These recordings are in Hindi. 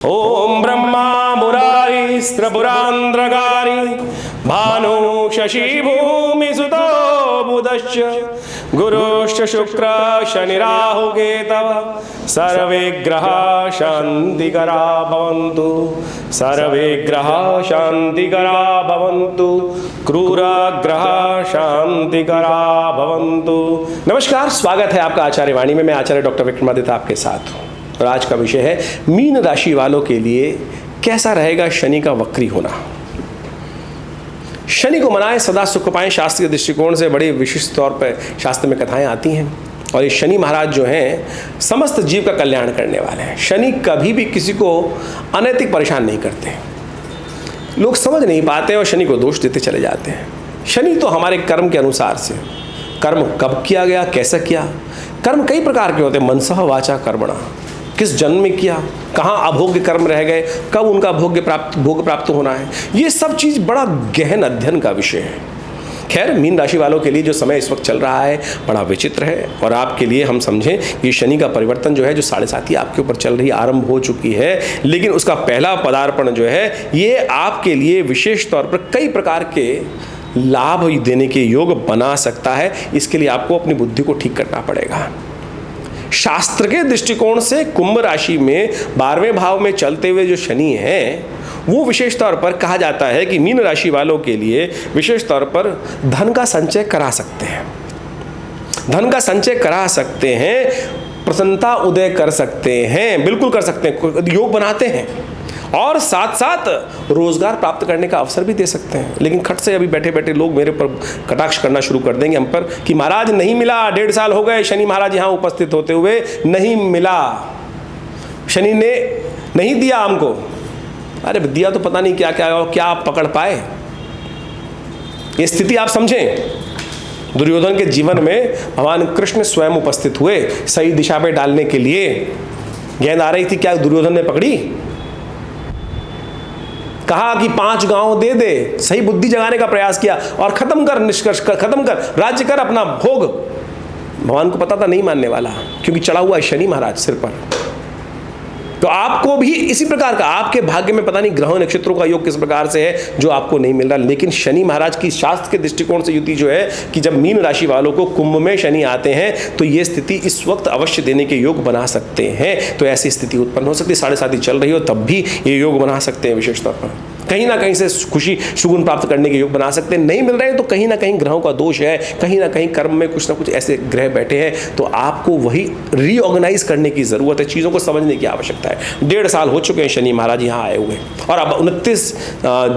ओम ब्रह्मा मुरारी स्त्रपुरांध्रकारी भानु शशि भूमि सुतो बुधश्च गुरुश्च शुक्र शनि राहु केतव सर्वे ग्रहा शांतिकरा भवन्तु सर्वे ग्रहा शांतिकरा भवन्तु क्रूर ग्रहा शांतिकरा भवन्तु। नमस्कार, स्वागत है आपका आचार्य वाणी में। मैं आचार्य डॉक्टर विक्रमादित्य आपके साथ हूँ और आज का विषय है मीन राशि वालों के लिए कैसा रहेगा शनि का वक्री होना। शनि को मनाएं सदा सुख पाएं, शास्त्र के दृष्टिकोण से बड़े विशिष्ट तौर पर शास्त्र में कथाएं आती हैं। और ये शनि महाराज जो हैं समस्त जीव का कल्याण करने वाले हैं। शनि कभी भी किसी को अनैतिक परेशान नहीं करते। लोग समझ नहीं पाते और शनि को दोष देते चले जाते हैं। शनि तो हमारे कर्म के अनुसार से, कर्म कब किया गया, कैसा किया, कर्म कई प्रकार के होते हैं। मनसः वाचा कर्मणा, किस जन्म में किया, कहाँ अभोग्य कर्म रह गए, कब उनका भोग प्राप्त होना है, ये सब चीज़ बड़ा गहन अध्ययन का विषय है। खैर, मीन राशि वालों के लिए जो समय इस वक्त चल रहा है बड़ा विचित्र है और आपके लिए हम समझें कि शनि का परिवर्तन जो है, जो 7.5 आपके ऊपर चल रही आरंभ हो चुकी है, लेकिन उसका पहला पदार्पण जो है ये आपके लिए विशेष तौर पर कई प्रकार के लाभ देने के योग बना सकता है। इसके लिए आपको अपनी बुद्धि को ठीक करना पड़ेगा। शास्त्र के दृष्टिकोण से कुंभ राशि में 12वें भाव में चलते हुए जो शनि हैं वो विशेष तौर पर कहा जाता है कि मीन राशि वालों के लिए विशेष तौर पर धन का संचय करा सकते हैं, धन का संचय करा सकते हैं, प्रसन्नता उदय कर सकते हैं, बिल्कुल कर सकते हैं, योग बनाते हैं और साथ साथ रोजगार प्राप्त करने का अवसर भी दे सकते हैं। लेकिन खट से अभी बैठे बैठे लोग मेरे पर कटाक्ष करना शुरू कर देंगे हम पर कि महाराज नहीं मिला, 1.5 साल हो गए शनि महाराज यहाँ उपस्थित होते हुए, नहीं मिला, शनि ने नहीं दिया हमको। अरे दिया तो पता नहीं क्या क्या, क्या आप पकड़ पाए। ये स्थिति आप समझें। दुर्योधन के जीवन में भगवान कृष्ण स्वयं उपस्थित हुए सही दिशा पे डालने के लिए। गेंद आ रही थी, क्या दुर्योधन ने पकड़ी? कहा कि 5 गांव दे दे, सही बुद्धि जगाने का प्रयास किया और खत्म कर, निष्कर्ष कर, खत्म कर, राज्य कर, अपना भोग। भगवान को पता था नहीं मानने वाला, क्योंकि चढ़ा हुआ है शनि महाराज सिर पर। तो आपको भी इसी प्रकार का, आपके भाग्य में पता नहीं ग्रहों नक्षत्रों का योग किस प्रकार से है जो आपको नहीं मिल रहा। लेकिन शनि महाराज की शास्त्र के दृष्टिकोण से युति जो है कि जब मीन राशि वालों को कुंभ में शनि आते हैं तो ये स्थिति इस वक्त अवश्य देने के योग बना सकते हैं। तो ऐसी स्थिति उत्पन्न हो सकती है, 7.5 चल रही हो तब भी ये योग बना सकते हैं। विशेष तौर पर कहीं ना कहीं से खुशी सुगुन प्राप्त करने के योग बना सकते हैं। नहीं मिल रहे हैं तो कहीं ना कहीं ग्रहों का दोष है, कहीं ना कहीं कर्म में कुछ ना कुछ ऐसे ग्रह बैठे हैं। तो आपको वही रीऑर्गेनाइज करने की जरूरत है, चीज़ों को समझने की आवश्यकता है। 1.5 साल हो चुके हैं शनि महाराज यहाँ आए हुए और अब 29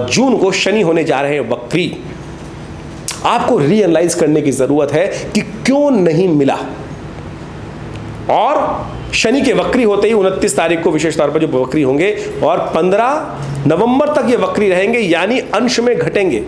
जून को शनि होने जा रहे हैं वक्री। आपको रीएनालाइज करने की जरूरत है कि क्यों नहीं मिला। और शनि के वक्री होते ही 29 तारीख को विशेष तौर पर जो वक्री होंगे और 15 नवंबर तक ये वक्री रहेंगे, यानी अंश में घटेंगे।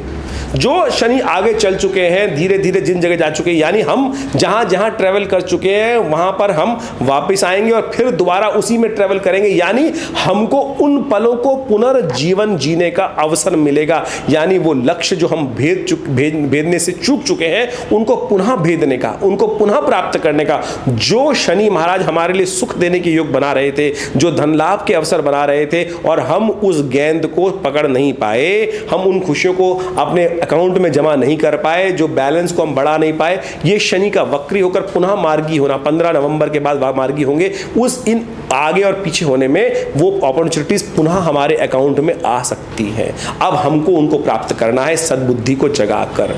जो शनि आगे चल चुके हैं, धीरे धीरे जिन जगह जा चुके हैं, यानी हम जहां जहां ट्रेवल कर चुके हैं वहां पर हम वापस आएंगे और फिर दोबारा उसी में ट्रेवल करेंगे। यानी हमको उन पलों को पुनर्जीवन जीने का अवसर मिलेगा। यानी वो लक्ष्य जो हम भेदने से चूक चुके हैं उनको पुनः भेदने का, उनको पुनः प्राप्त करने का। जो शनि महाराज हमारे लिए सुख देने के योग बना रहे थे, जो धन लाभ के अवसर बना रहे थे और हम उस गेंद को पकड़ नहीं पाए, हम उन खुशियों को अपने अकाउंट में जमा नहीं कर पाए, जो बैलेंस को हम बढ़ा नहीं पाए, ये शनि का वक्री होकर पुनः मार्गी होना, 15 नवंबर के बाद मार्गी होंगे। उस इन आगे और पीछे होने में वो अपॉर्चुनिटीज पुनः हमारे अकाउंट में आ सकती हैं। अब हमको उनको प्राप्त करना है सद्बुद्धि को जगाकर।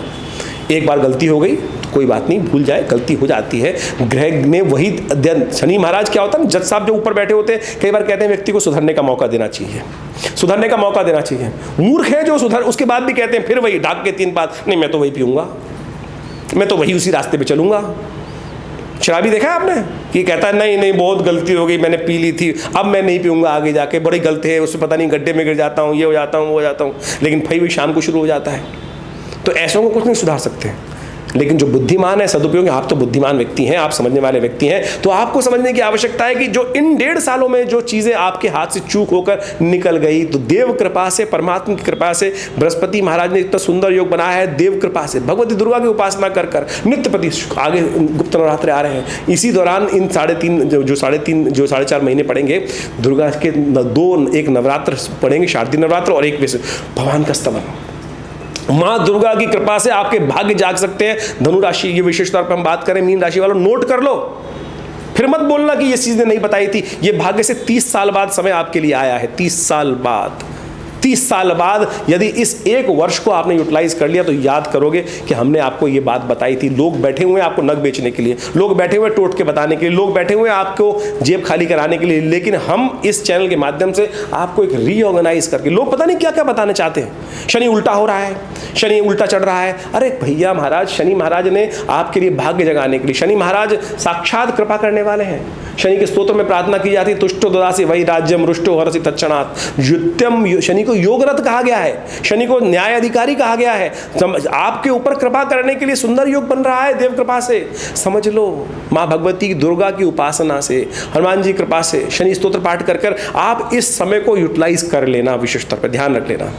एक बार गलती हो गई तो कोई बात नहीं, भूल जाए, गलती हो जाती है। ग्रह में वही अध्ययन, शनि महाराज क्या होता है, जज साहब जो ऊपर बैठे होते हैं, कई बार कहते हैं व्यक्ति को सुधरने का मौका देना चाहिए, सुधरने का मौका देना चाहिए। मूर्ख है जो सुधर, उसके बाद भी कहते हैं फिर वही ढाक के 3 बात, नहीं मैं तो वही पीऊंगा, मैं तो वही उसी रास्ते पे चलूंगा। शराबी देखा है आपने कि कहता है नहीं नहीं बहुत गलती हो गई, मैंने पी ली थी, अब मैं नहीं पीऊंगा आगे जाके, बड़ी गलती है, उससे पता नहीं गड्ढे में गिर जाता हूँ, ये हो जाता हूँ, वो हो जाता हूँ, लेकिन फिर भी शाम को शुरू हो जाता है। तो ऐसों को कुछ नहीं सुधार सकते। लेकिन जो बुद्धिमान है, सदुपयोग, आप तो बुद्धिमान व्यक्ति हैं, आप समझने वाले व्यक्ति हैं, तो आपको समझने की आवश्यकता है कि जो इन 1.5 सालों में जो चीज़ें आपके हाथ से चूक होकर निकल गई, तो देव कृपा से, परमात्मा की कृपा से बृहस्पति महाराज ने इतना सुंदर योग बनाया है। देव कृपा से भगवती दुर्गा की उपासना कर कर नित्य प्रति, आगे गुप्त नवरात्र आ रहे हैं, इसी दौरान इन 3.5 महीने पड़ेंगे दुर्गा के, एक नवरात्र पढ़ेंगे, शारदीय नवरात्र, और एक भगवान का स्तवन। माँ दुर्गा की कृपा से आपके भाग्य जाग सकते हैं। धनु राशि, ये विशेष तौर पर हम बात करें, मीन राशि वालों नोट कर लो, फिर मत बोलना कि ये चीज़ें नहीं बताई थी। ये भाग्य से 30 साल बाद समय आपके लिए आया है, 30 साल बाद। 30 साल बाद यदि इस एक वर्ष को आपने यूटिलाइज कर लिया तो याद करोगे कि हमने आपको ये बात बताई थी। लोग बैठे हुए हैं आपको नग बेचने के लिए, लोग बैठे हुए टोट के बताने के लिए, लोग बैठे हुए हैं आपको जेब खाली कराने के लिए, लेकिन हम इस चैनल के माध्यम से आपको एक रीऑर्गेनाइज करके, लोग पता नहीं क्या क्या बताना चाहते हैं। शनि उल्टा हो रहा है, शनि उल्टा चढ़ रहा है। अरे भैया महाराज, शनि महाराज ने आपके लिए भाग्य जगाने के लिए, शनि महाराज साक्षात कृपा करने वाले हैं। शनि के स्तोत्र में प्रार्थना की जाती है, तुष्टो ददासी वही राज्यम रुष्टो हरसि तत्क्षणात् युत्यम। शनि को योगरथ कहा गया है, शनि को न्याय अधिकारी कहा गया है। आपके ऊपर कृपा करने के लिए सुंदर योग बन रहा है देव कृपा से। समझ लो, माँ भगवती दुर्गा की उपासना से, हनुमान जी कृपा से, शनि स्तोत्र पाठ कर कर आप इस समय को यूटिलाइज कर लेना, विशेष तौर पर ध्यान रख लेना।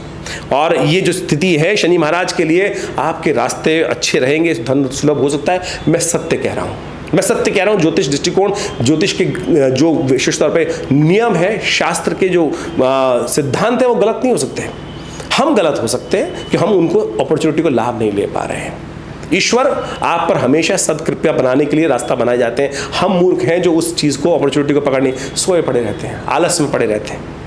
और ये जो स्थिति है शनि महाराज के लिए, आपके रास्ते अच्छे रहेंगे, धन सुलभ हो सकता है। मैं सत्य कह रहा हूँ, मैं सत्य कह रहा हूँ। ज्योतिष दृष्टिकोण, ज्योतिष के जो विशेष तौर पे नियम है, शास्त्र के जो सिद्धांत है, वो गलत नहीं हो सकते। हम गलत हो सकते हैं कि हम उनको अपॉर्चुनिटी को लाभ नहीं ले पा रहे हैं। ईश्वर आप पर हमेशा सदकृपया बनाने के लिए रास्ता बनाए जाते हैं। हम मूर्ख हैं जो उस चीज़ को, अपॉर्चुनिटी को पकड़ने सोए पड़े रहते हैं, आलस में पड़े रहते हैं।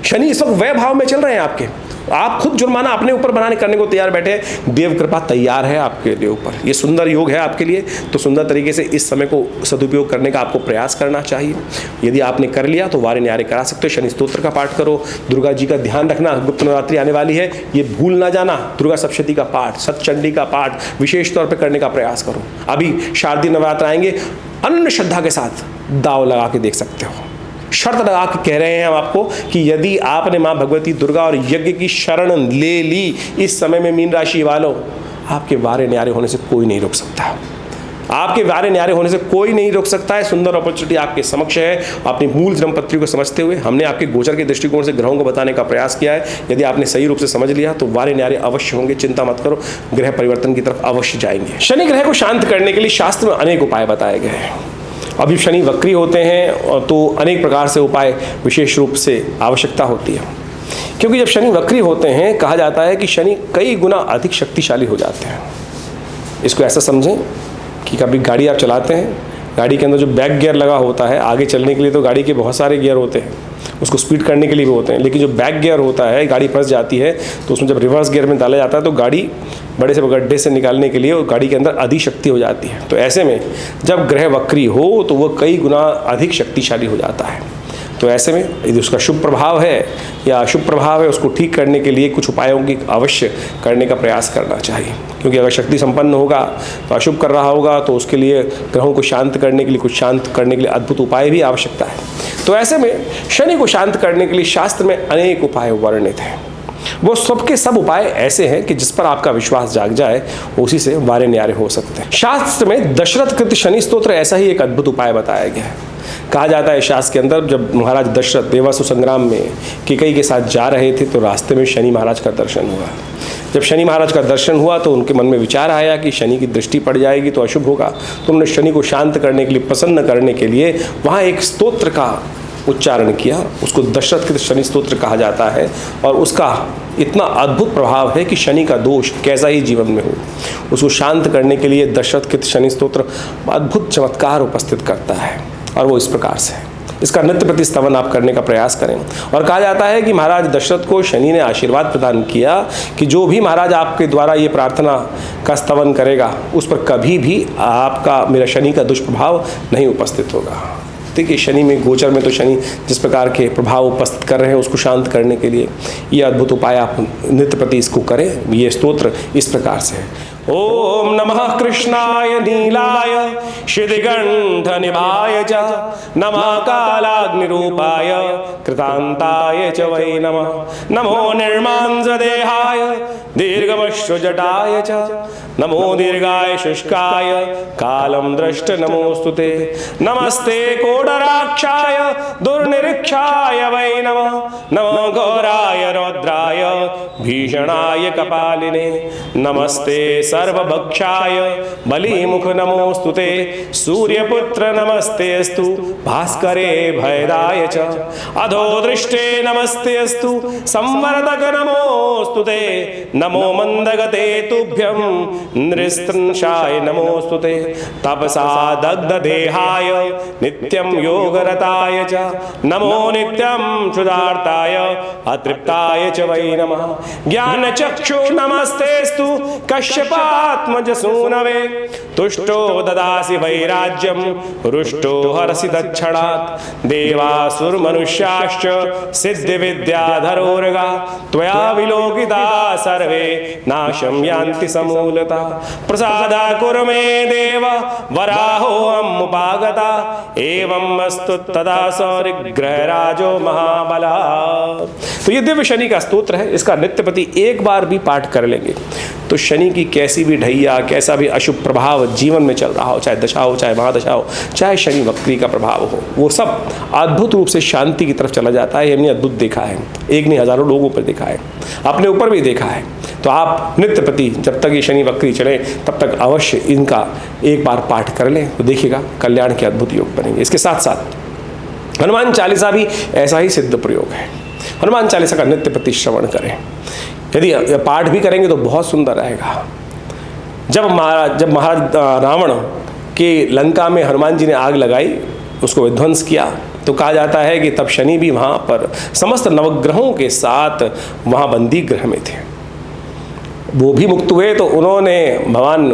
शनि इस वक्त वह भाव में चल रहे हैं आपके, आप खुद जुर्माना अपने ऊपर बनाने करने को तैयार बैठे हैं। देव कृपा तैयार है आपके लिए ऊपर, ये सुंदर योग है आपके लिए। तो सुंदर तरीके से इस समय को सदुपयोग करने का आपको प्रयास करना चाहिए। यदि आपने कर लिया तो वारे न्यारे करा सकते हो। शनि स्तोत्र का पाठ करो, दुर्गा जी का ध्यान रखना, गुप्त नवरात्रि आने वाली है, ये भूल ना जाना। दुर्गा सप्तशती का पाठ, सतचंडी का पाठ विशेष तौर पर करने का प्रयास करो। अभी शारदीय नवरात्र आएंगे, अन्य श्रद्धा के साथ दाव लगा के देख सकते हो। शर्त लगा के कह रहे हैं हम आपको कि यदि आपने माँ भगवती दुर्गा और यज्ञ की शरण ले ली इस समय में, मीन राशि वालों, आपके वारे न्यारे होने से कोई नहीं रोक सकता। आपके वारे न्यारे होने से कोई नहीं रोक सकता है। सुंदर अपॉर्चुनिटी आपके समक्ष है। अपनी मूल जन्मपत्री को समझते हुए हमने आपके गोचर के दृष्टिकोण से ग्रहों को बताने का प्रयास किया है। यदि आपने सही रूप से समझ लिया तो वारे न्यारे अवश्य होंगे, चिंता मत करो, ग्रह परिवर्तन की तरफ अवश्य जाएंगे। शनि ग्रह को शांत करने के लिए शास्त्र में अनेक उपाय बताए गए हैं। अभी शनि वक्री होते हैं तो अनेक प्रकार से उपाय विशेष रूप से आवश्यकता होती है, क्योंकि जब शनि वक्री होते हैं कहा जाता है कि शनि कई गुना अधिक शक्तिशाली हो जाते हैं। इसको ऐसा समझें कि कभी गाड़ी आप चलाते हैं, गाड़ी के अंदर जो बैक गियर लगा होता है, आगे चलने के लिए तो गाड़ी के बहुत सारे गियर होते हैं, उसको स्पीड करने के लिए भी होते हैं, लेकिन जो बैक गियर होता है, गाड़ी फंस जाती है तो उसमें जब रिवर्स गियर में डाला जाता है तो गाड़ी बड़े से गड्ढे से निकालने के लिए और गाड़ी के अंदर अधिक शक्ति हो जाती है। तो ऐसे में जब ग्रह वक्री हो तो वह कई गुना अधिक शक्तिशाली हो जाता है। तो ऐसे में यदि उसका शुभ प्रभाव है या अशुभ प्रभाव है, उसको ठीक करने के लिए कुछ उपायों की अवश्य करने का प्रयास करना चाहिए। क्योंकि अगर शक्ति संपन्न होगा तो अशुभ कर रहा होगा तो उसके लिए ग्रहों को शांत करने के लिए, कुछ शांत करने के लिए अद्भुत उपाय भी आवश्यकता है। तो ऐसे में शनि को शांत करने के लिए शास्त्र में अनेक उपाय वर्णित हैं। वो सबके सब उपाय ऐसे हैं कि जिस पर आपका विश्वास जाग जाए उसी से वारे न्यारे हो सकते हैं। शास्त्र में दशरथ कृत शनि स्तोत्र ऐसा ही एक अद्भुत उपाय बताया गया है। कहा जाता है शास्त्र के अंदर, जब महाराज दशरथ देवासुर संग्राम में कैकेयी के साथ जा रहे थे तो रास्ते में शनि महाराज का दर्शन हुआ। जब शनि महाराज का दर्शन हुआ तो उनके मन में विचार आया कि शनि की दृष्टि पड़ जाएगी तो अशुभ होगा। तो उन्होंने शनि को शांत करने के लिए, प्रसन्न करने के लिए वहाँ एक स्तोत्र का उच्चारण किया। उसको दशरथ कृत शनि स्तोत्र कहा जाता है और उसका इतना अद्भुत प्रभाव है कि शनि का दोष कैसा ही जीवन में हो, उसको शांत करने के लिए दशरथ कृत शनि स्तोत्र अद्भुत चमत्कार उपस्थित करता है। और वो इस प्रकार से है, इसका नित्य प्रति स्तवन आप करने का प्रयास करें। और कहा जाता है कि महाराज दशरथ को शनि ने आशीर्वाद प्रदान किया कि जो भी महाराज आपके द्वारा ये प्रार्थना का स्तवन करेगा उस पर कभी भी आपका, मेरा शनि का दुष्प्रभाव नहीं उपस्थित होगा। देखिए शनि में, गोचर में तो शनि जिस प्रकार के प्रभाव उपस्थित कर रहे हैं उसको शांत करने के लिए ये अद्भुत उपाय आप नित्य प्रति इसको करें। ये स्तोत्र इस प्रकार से है। ओम नमः कृष्णाय नीलाय शितिकंठ निभाय च नमः कालाग्निरूपाय कृतांताय च वै नमः। नमो निर्मांसदेहाय दीर्घमश्रुजटाय च नमो दीर्घाय शुष्काय कालं दृष्ट नमोस्तुते। नमस्ते कोडराक्षाय दुर्निरीक्षाय वै नमः। नमो घोराय रौद्राय भीषणाय कपालिने। नमस्ते सर्वभक्षाय बलिमुख नमोस्तुते। सूर्यपुत्र नमस्तेस्तु भास्करे भयदाय च अधोदृष्टे नमस्तेस्तु संवर्धक नमोस्तुते। नमो मंदगते तुभ्यं नृस्तंशाय नमोस्तुते। तपसा दग्धदेहाय नित्यं योगरताय च नमो नित्यं क्षुधार्ताय अतृप्ताय च वै नमः। ज्ञानचक्षु नमस्तेस्तु कश्यपात्मज सूनवे। तुष्टो ददासि वैराज्यं रुष्टो हरसि तत्क्षणात्। देवासुरमनुष्याश्च सिद्धिविद्याधरोर्गा त्वया विलोकिता सर्वे नाशं यान्ति समूलता। प्रसादा कुरु मे देव वराहोऽहम् उपागता। एवं अस्तु तदा सौरिग्रहराजो महाबला। तो ये दिव्य शनि का स्तोत्र है। इसका नित्यप्रति एक बार भी पाठ कर लेंगे तो शनि की कैसी भी ढैया, कैसा भी अशुभ प्रभाव जीवन में चल रहा हो, चाहे दशा हो, चाहे महादशा हो, चाहे शनि वक्री का प्रभाव हो, वो सब अद्भुत रूप से शांति की तरफ चला जाता है। हमने अद्भुत देखा है, एक नहीं हजारों लोगों पर देखा है, अपने ऊपर भी देखा है। तो आप नित्य प्रति जब तक ये शनि वक्री चले तब तक अवश्य इनका एक बार पाठ कर लें तो देखिएगा कल्याण के अद्भुत योग बनेंगे। इसके साथ साथ हनुमान चालीसा भी ऐसा ही सिद्ध प्रयोग है। हनुमान चालीसा का नित्य प्रति श्रवण करें। यदि पाठ भी करेंगे तो बहुत सुंदर रहेगा। जब महाराज रावण के लंका में हनुमान जी ने आग लगाई, उसको विध्वंस किया, तो कहा जाता है कि तब शनि भी वहाँ पर समस्त नवग्रहों के साथ वहाँ बंदी ग्रह में थे। वो भी मुक्त हुए तो उन्होंने भगवान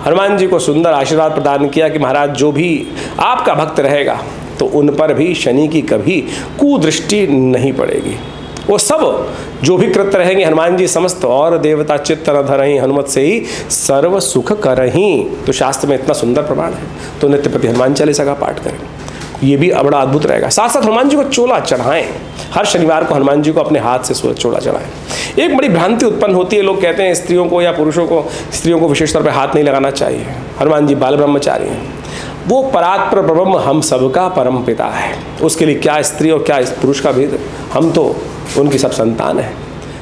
हनुमान जी को सुंदर आशीर्वाद प्रदान किया कि महाराज जो भी आपका भक्त रहेगा तो उन पर भी शनि की कभी कुदृष्टि नहीं पड़ेगी। वो सब जो भी कृत रहेंगे हनुमान जी समस्त और देवता चित्त न धरहीं हनुमत से ही सर्व सुख करहीं। तो शास्त्र में इतना सुंदर प्रमाण है। तो नित्य प्रति हनुमान चालीसा का पाठ करें, ये भी बड़ा अद्भुत रहेगा। साथ साथ हनुमान जी को चोला चढ़ाएं। हर शनिवार को हनुमान जी को अपने हाथ से चोला चढ़ाएं। एक बड़ी भ्रांति उत्पन्न होती है, लोग कहते हैं स्त्रियों को या पुरुषों को, स्त्रियों को विशेष तौर पर हाथ नहीं लगाना चाहिए। हनुमान जी बाल ब्रह्मचारी हैं, वो परात्पर ब्रह्म हम सबका परम पिता है। उसके लिए क्या स्त्री और क्या पुरुष का भेद, हम तो उनकी सब संतान है।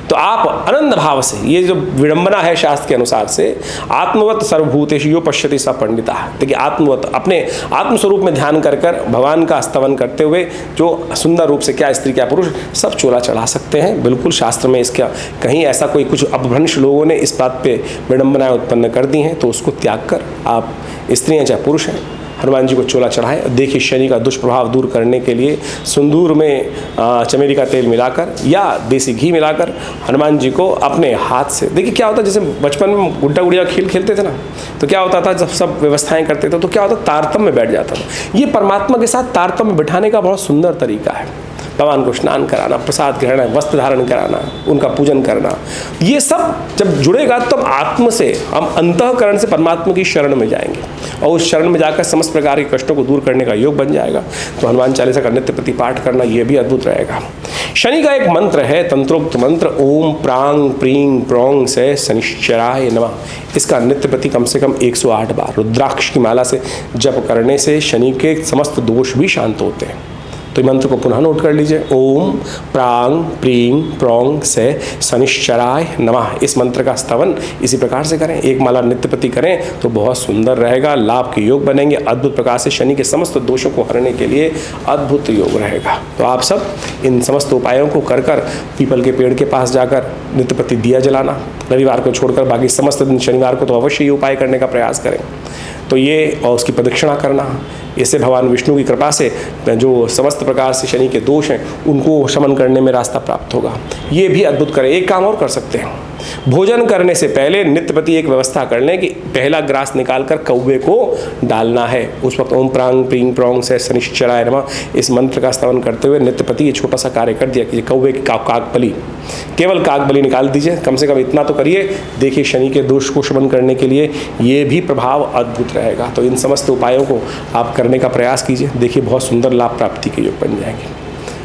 तो आप आनंद भाव से, ये जो विडंबना है शास्त्र के अनुसार से, आत्मवत सर्वभूतेषु यो पश्यति स पंडिता, देखिए आत्मवत अपने आत्मस्वरूप में ध्यान कर भगवान का स्तवन करते हुए जो सुंदर रूप से क्या स्त्री क्या पुरुष सब चोला चढ़ा सकते हैं। बिल्कुल शास्त्र में इसका कहीं ऐसा कोई कुछ अपभ्रंश लोगों ने इस बात पे विडंबनाएं उत्पन्न कर दी हैं, तो उसको त्याग कर आप स्त्रियाँ चाहे पुरुष हैं हनुमान जी को चोला चढ़ाएं। देखिए शनि का दुष्प्रभाव दूर करने के लिए सिंदूर में चमेली का तेल मिलाकर या देसी घी मिलाकर हनुमान जी को अपने हाथ से, देखिए क्या होता है, जैसे बचपन में गुड्डा गुड़िया खेल खेलते थे ना, तो क्या होता था जब सब व्यवस्थाएं करते थे तो क्या होता, तारतम्य में बैठ जाता था। ये परमात्मा के साथ तारतम्य बिठाने का बहुत सुंदर तरीका है। भगवान को स्नान कराना, प्रसाद ग्रहण, वस्त्र धारण कराना, उनका पूजन करना, ये सब जब जुड़ेगा तब आत्म से हम अंतःकरण से परमात्मा की शरण में जाएंगे और उस शरण में जाकर समस्त प्रकार के कष्टों को दूर करने का योग बन जाएगा। तो हनुमान चालीसा का नित्य प्रति पाठ करना ये भी अद्भुत रहेगा। शनि का एक मंत्र है, तंत्रोक्त मंत्र, ओम प्रांग प्रींग प्रोंग से शनिश्चराय नमः। इसका नित्य प्रति कम से कम 108 बार रुद्राक्ष की माला से जप करने से शनि के समस्त दोष भी शांत होते हैं। तो मंत्र को पुनः नोट कर लीजिए, ओम प्रांग प्रींग प्रोंग से शनिश्चराय नमः। इस मंत्र का स्तवन इसी प्रकार से करें, एक माला नित्य प्रति करें तो बहुत सुंदर रहेगा, लाभ के योग बनेंगे। अद्भुत प्रकार से शनि के समस्त दोषों को हरने के लिए अद्भुत योग रहेगा। तो आप सब इन समस्त उपायों को कर पीपल के पेड़ के पास जाकर नित्य प्रति दिया जलाना, रविवार को छोड़कर बाकी समस्त दिन शनिवार को तो अवश्य ये उपाय करने का प्रयास करें। तो ये और उसकी प्रदक्षिणा करना, इससे भगवान विष्णु की कृपा से जो समस्त प्रकार से शनि के दोष हैं उनको शमन करने में रास्ता प्राप्त होगा। ये भी अद्भुत करें। एक काम और कर सकते हैं, भोजन करने से पहले नित्य प्रति एक व्यवस्था कर लें कि पहला ग्रास निकालकर कौवे को डालना है। उस वक्त ओम प्रांग प्रींग प्रोंग से शनिश्चराय नमः इस मंत्र का स्तवन करते हुए नित्य प्रति ये छोटा सा कार्य कर दिया कि कौवे की काकबली, केवल काकबली निकाल दीजिए, कम से कम इतना तो करिए। देखिए शनि के दोष को शमन करने के लिए ये भी प्रभाव अद्भुत रहेगा। तो इन समस्त उपायों को आप करने का प्रयास कीजिए, देखिए बहुत सुंदर लाभ प्राप्ति के योग बन जाएंगे।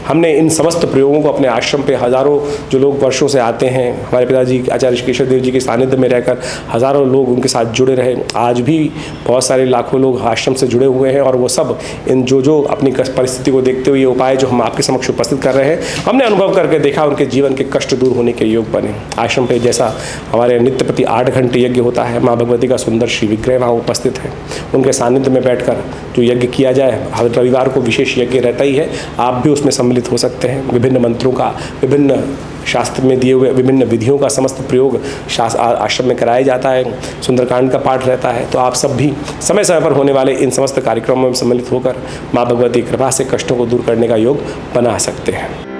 हमने इन समस्त प्रयोगों को अपने आश्रम पे हज़ारों जो लोग वर्षों से आते हैं, हमारे पिताजी आचार्य केशव देव जी के सानिध्य में रहकर हज़ारों लोग उनके साथ जुड़े रहे। आज भी बहुत सारे लाखों लोग आश्रम से जुड़े हुए हैं और वो सब इन जो अपनी परिस्थिति को देखते हुए ये उपाय जो हम आपके समक्ष उपस्थित कर रहे हैं, हमने अनुभव करके देखा, उनके जीवन के कष्ट दूर होने के योग बने। आश्रम पे जैसा हमारे नित्य प्रति 8 घंटे यज्ञ होता है, माँ भगवती का सुंदर श्री विग्रह वहाँ उपस्थित है, उनके सानिध्य में बैठकर जो यज्ञ किया जाए, हर रविवार को विशेष यज्ञ रहता ही है, आप भी उसमें सम्मिलित हो सकते हैं। विभिन्न मंत्रों का, विभिन्न शास्त्र में दिए हुए विभिन्न विधियों का समस्त प्रयोग आश्रम में कराया जाता है, सुंदरकांड का पाठ रहता है। तो आप सब भी समय समय पर होने वाले इन समस्त कार्यक्रमों में सम्मिलित होकर माँ भगवती कृपा से कष्टों को दूर करने का योग बना सकते हैं।